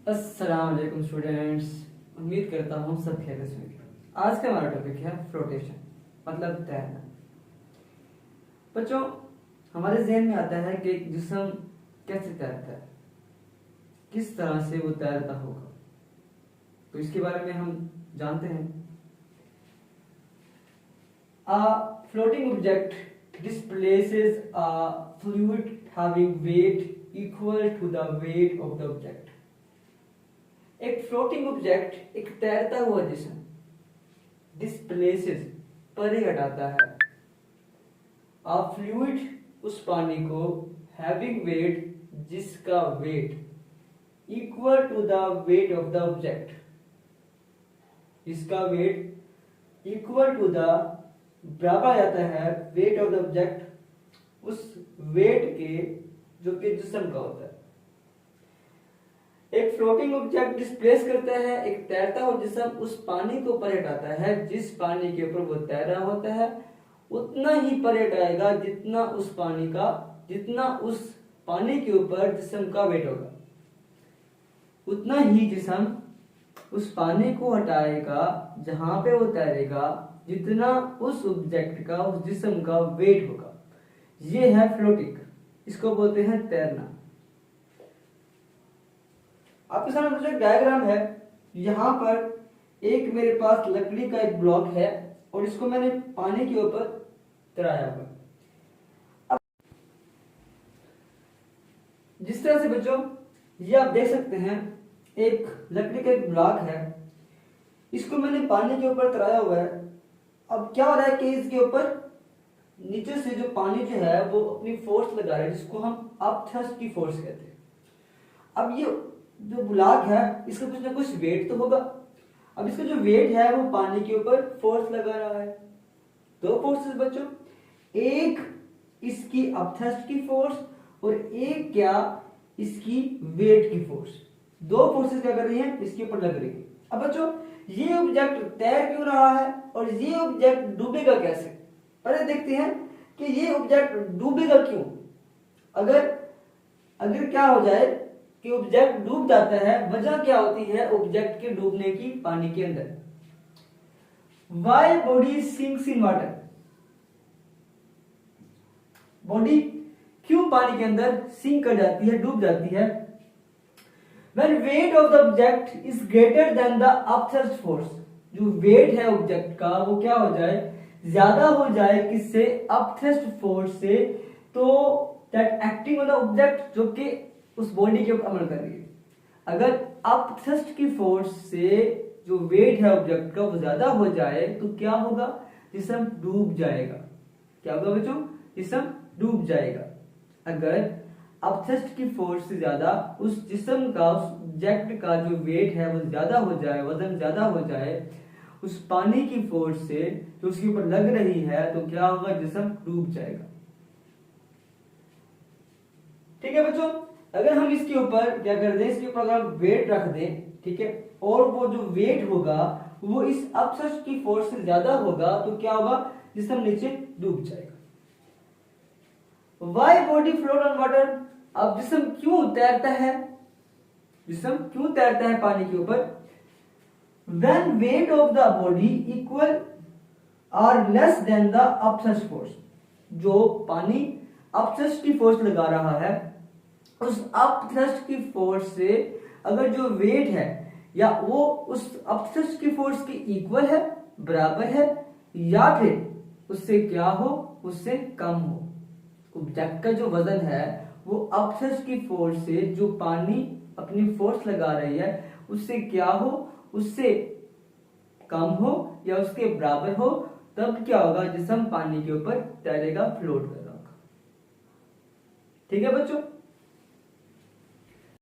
अस्सलाम वालेकुम स्टूडेंट्स। उम्मीद करता हूँ सब खैरियत से होंगे। आज का हमारा टॉपिक है फ्लोटेशन, मतलब तैरना। बच्चों, हमारे जहन में आता है कि एक जिस्म कैसे तैरता है, किस तरह से वो तैरता होगा, तो इसके बारे में हम जानते हैं। A floating object displaces a fluid having weight equal to the weight of the object. एक फ्लोटिंग ऑब्जेक्ट, एक तैरता हुआ जिस्म, डिस्प्लेसेस परे हटाता है, आ फ्लूइड उस पानी को, हैविंग वेट जिसका weight, equal to the weight of the object, इसका वेट इक्वल टू द बराबर जाता है वेट ऑफ द ऑब्जेक्ट, उस वेट के जो कि जिस्म का होता है। एक फ्लोटिंग ऑब्जेक्ट डिस्प्लेस करता है, एक तैरता हुआ जिस्म उस पानी को परे हटाता है, जिस पानी के ऊपर वो तैर रहा होता है उतना ही परे हटाएगा जितना उस पानी के ऊपर जिस्म का वेट होगा। उतना ही जिस्म उस पानी को हटाएगा जहां पे वो तैरेगा जितना उस ऑब्जेक्ट का, उस जिस्म का वेट होगा। ये है फ्लोटिंग, इसको बोलते हैं तैरना। आपके सामने मुझे डायग्राम है। यहाँ पर एक मेरे पास लकड़ी का एक ब्लॉक है और इसको मैंने पानी के ऊपर तैराया हुआ। अब जिस तरह से बच्चों ये आप देख सकते हैं, एक लकड़ी का एक ब्लॉक है, इसको मैंने पानी के ऊपर तैराया हुआ है। अब क्या हो रहा है कि इसके ऊपर नीचे से जो पानी जो है वो अपनी फोर्स लगा रहा है, जिसको हम अपथ्रस्ट की फोर्स कहते हैं। अब ये जो ब्लॉक है इसका कुछ ना कुछ वेट तो होगा। अब इसका जो वेट है वो पानी के ऊपर फोर्स लगा रहा है। दो फोर्सेस बच्चों, एक इसकी अपथ्रस्ट की फोर्स और एक क्या इसकी वेट की फोर्स। दो फोर्सेस क्या कर रही हैं, इसके ऊपर लग रही है। अब बच्चों ये ऑब्जेक्ट तैर क्यों रहा है और ये ऑब्जेक्ट डूबेगा कैसे, पहले देखते हैं कि ये ऑब्जेक्ट डूबेगा क्यों। अगर क्या हो जाए कि ऑब्जेक्ट डूब जाता है, वजह क्या होती है ऑब्जेक्ट के डूबने की पानी के अंदर। Why body sinks in water, body क्यों पानी के अंदर सिंक कर जाती है, डूब जाती है। When weight of the object is greater than the upthrust force, जो वेट है ऑब्जेक्ट का वो क्या हो जाए, ज्यादा हो जाए किससे, अपथ्रस्ट फोर्स से, तो that acting on the object, जो कि उस बॉडी के ऊपर अमल कर रही है। अगर अपथ्रस्ट की फोर्स से जो वेट है ऑब्जेक्ट का वो ज्यादा हो जाए तो क्या होगा, जिस्म डूब जाएगा। क्या होगा बच्चों, जिस्म डूब जाएगा। अगर अपथ्रस्ट की फोर्स से ज्यादा उस जिस्म का, उस ऑब्जेक्ट का जो वेट है वो ज्यादा हो जाए, वजन ज्यादा हो जाए उस पानी की फोर्स से जो उसके ऊपर लग रही है, तो क्या होगा, जिस्म डूब जाएगा। ठीक है बच्चों, अगर हम इसके ऊपर क्या कर दें, इसके ऊपर अगर हम वेट रख दें, ठीक है, और वो जो वेट होगा वो इस अपथ्रस्ट की फोर्स से ज्यादा होगा, तो क्या होगा, जिस्म नीचे डूब जाएगा। Why body float on water, अब जिस्म क्यों तैरता है, जिस्म क्यों तैरता है पानी के ऊपर। When weight of the body equal और less than the upthrust force, जो पानी अपथ्रस्ट की फोर्स लगा रहा है, उस अपथ्रस्ट की फोर्स से अगर जो वेट है या वो उस अपथ्रस्ट की फोर्स के इक्वल है, बराबर है, या फिर उससे क्या हो, उससे कम हो। ऑब्जेक्ट का जो वजन है वो अपथ्रस्ट की फोर्स से जो पानी अपनी फोर्स लगा रही है उससे क्या हो, उससे कम हो या उसके बराबर हो, तब क्या होगा, जिस्म पानी के ऊपर तैरेगा, फ्लोट कर रहा होगा। ठीक है बच्चों।